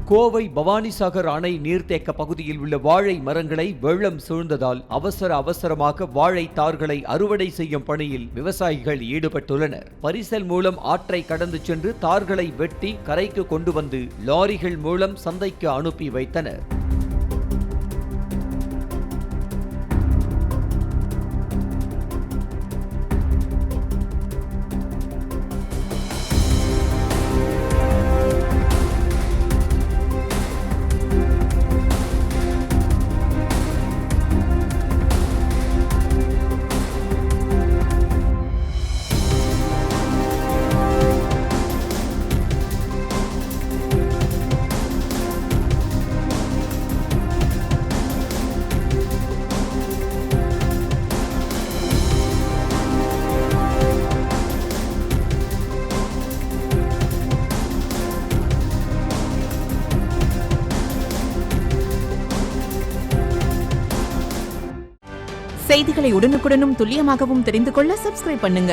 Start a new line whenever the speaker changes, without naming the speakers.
கோவை பவானிசாகர் அணை நீர்த்தேக்க பகுதியில் உள்ள வாழை மரங்களை வெள்ளம் சூழ்ந்ததால் அவசரமாக வாழை தார்களை அறுவடை செய்யும் பணியில் விவசாயிகள் ஈடுபட்டுள்ளனர். பரிசல் மூலம் ஆற்றை கடந்து சென்று தார்களை வெட்டி கரைக்கு கொண்டு வந்து லாரிகள் மூலம் சந்தைக்கு அனுப்பி வைத்தனர்.
செய்திகளை உடனுக்குடனும் துல்லியமாகவும் தெரிந்து கொள்ள சப்ஸ்கிரைப் பண்ணுங்க.